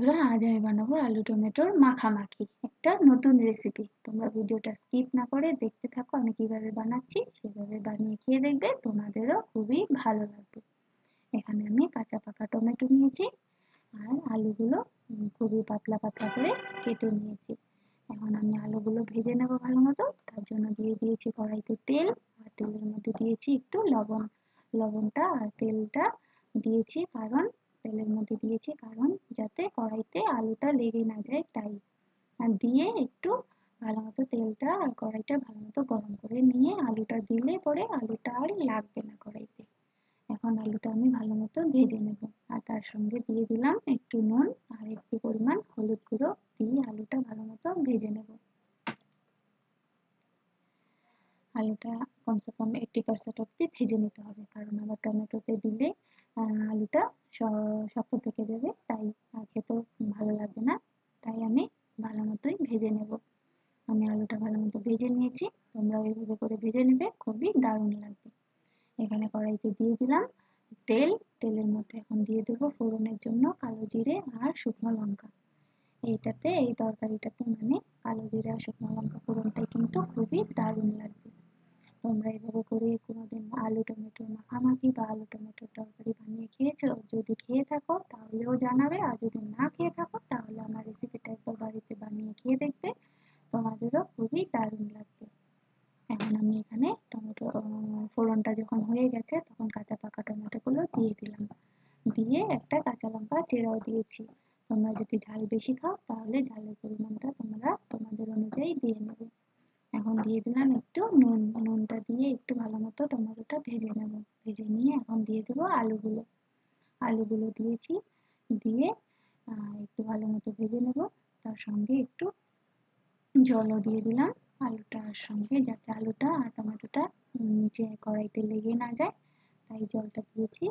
বন্ধুরা, আজ আমি বানাবো আলু টমেটোর মাখামাখি, একটা নতুন রেসিপি। তোমরা ভিডিওটা স্কিপ না করে দেখতে থাকো, আমি কিভাবে বানাচ্ছি সেভাবে বানিয়ে খেয়ে দেখবে, তোমাদেরও খুবই ভালো লাগবে। এখানে আমি কাঁচা পাকা টমেটো নিয়েছি আর আলুগুলো খুবই পাতলা পাতলা করে কেটে নিয়েছি। এখন আমি আলুগুলো ভেজে নেব ভালো মতো। তার জন্য দিয়ে দিয়েছি কড়াইতে তেল, আর তেলের মধ্যে দিয়েছি একটু লবণ। লবণটা আর তেলটা দিয়েছি কারণ যাতে কড়াইতে আলুটা লেগে না যায় তাই। আর দিয়ে একটু ভালো মতো তেলটা আর কড়াইটা ভালো মতো গরম করে নিয়ে আলুটা দিলে পরে আলুটা আর লাগবে না কড়াইতে। এখন আলুটা আমি ভালো মতো ভেজে নেব, আর তার সঙ্গে দিয়ে দিলাম একটু নুন আর একটু পরিমাণ হলুদ গুঁড়ো দিয়ে আলুটা ভালো মতো ভেজে নেব। আলুটা কমসে কম 80% অবধি ভেজে নিতে হবে, কারণ আবার টমেটোতে দিলে আলুটা শক্ত থেকে যাবে, তাই খেতেও ভালো লাগবে না। তাই আমি ভালো মতোই ভেজে নেব। আমি আলুটা ভালো মতো ভেজে নিয়েছি, তোমরা এইভাবে করে ভেজে নেবে, খুবই দারুণ লাগবে। এখানে কড়াইতে দিয়ে দিলাম তেল। তেলের মধ্যে এখন দিয়ে দেবো ফোড়নের জন্য কালো জিরে আর শুকনো লঙ্কা। এই তরকারিটাতে মানে কালো জিরে আর শুকনো লঙ্কা ফোড়নটাই কিন্তু খুবই দারুণ লাগবে। তোমরা এভাবে করে কোনোদিন আলু টমেটোর মাখামাখি বা আলু টমেটোর তরকারি বানিয়ে খেয়েছো? যদি খেয়ে থাকো তাহলেও জানাবে, আর যদি না খেয়ে থাকো তাহলে আমার রেসিপিটা একবার বাড়িতে বানিয়ে খেয়ে দেখবে, তোমাদেরও খুবই দারুণ লাগবে। এখন আমি এখানে টমেটো ফোড়নটা যখন হয়ে গেছে তখন কাঁচা পাকা টমেটোগুলো দিয়ে দিলাম, দিয়ে একটা কাঁচা লঙ্কা চেরাও দিয়েছি। তোমরা যদি ঝাল বেশি খাও তাহলে ঝালের পরিমাণটা তোমরা তোমাদের অনুযায়ী দিয়ে নেবে। এখন দিয়ে দিলাম একটু নুন। নুনটা দিয়ে একটু ভালো মতো টমেটোটা ভেজে নেব। ভেজে নিয়ে এখন দিয়ে দেবো আলুগুলো। আলুগুলো দিয়েছি, দিয়ে একটু ভালো মতো ভেজে নেব। তার সঙ্গে একটু জলও দিয়ে দিলাম আলুটার সঙ্গে, যাতে আলুটা আর টমেটোটা নিচে কড়াইতে লেগে না যায়, তাই জলটা দিয়েছি।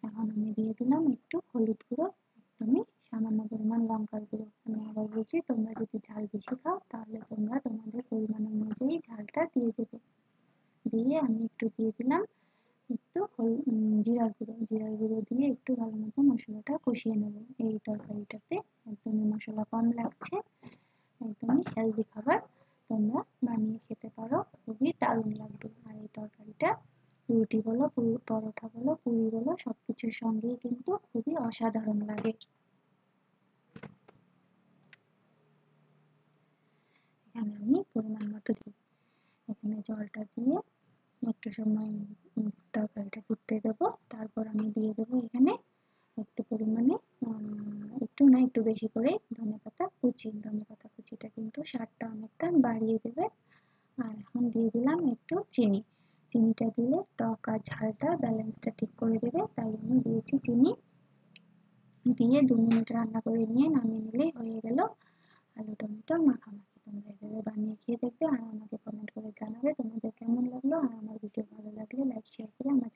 এখন আমি দিয়ে দিলাম একটু হলুদ গুঁড়ো, একদমই সামান্য পরিমাণ লঙ্কার গুঁড়ো। আমি আবার বলছি, তোমরা যদি ঝাল বেশি খাও তাহলে তোমরা তোমাদের পরিমাণ অনুযায়ী ঝালটা দিয়ে দেবে। দিয়ে আমি একটু দিয়ে দিলাম একটু জিরার গুঁড়ো। জিরার গুঁড়ো দিয়ে একটু ভালো মতো মশলাটা কষিয়ে নেব। এই তরকারিটাতে একদমই মশলা কম লাগছে, একদমই হেলদি খাবার। তোমরা বানিয়ে খেতে পারো, খুবই দারুণ লাগবে। আর এই তরকারিটা রুটি বলো, পরোটা বলো, পুরি বলো, সবকিছুর সঙ্গেই কিন্তু খুবই অসাধারণ লাগে। এখানে আমি পরিমাণ মতো দিই। এখানে জলটা দিয়ে একটু সময় তরকারিটা ফুটতে দেবো। তারপর আমি দিয়ে দেবো এখানে একটু পরিমাণে একটু বেশি করে ধনেপাতা কুচি। ধনেপাতা কুচিটা কিন্তু স্বাদটা অনেকটা বাড়িয়ে দেবে। আর এখন দিয়ে দিলাম একটু চিনি। চিনিটা দিলে টক আর ঝালটা ব্যালেন্সটা ঠিক করে দেবে, তাই আমি দিয়েছি চিনি। দিয়ে 2 মিনিট রান্না করে নিয়ে নামিয়ে নিলেই হয়ে গেল আলু টমেটোর মাখামাখি। তোমরা এভাবে বানিয়ে খেয়ে দেখবে আর আমাকে কমেন্ট করে জানাবে তোমাদের কেমন লাগলো। আর আমার ভিডিও ভালো লাগলে লাইক শেয়ার করে আমার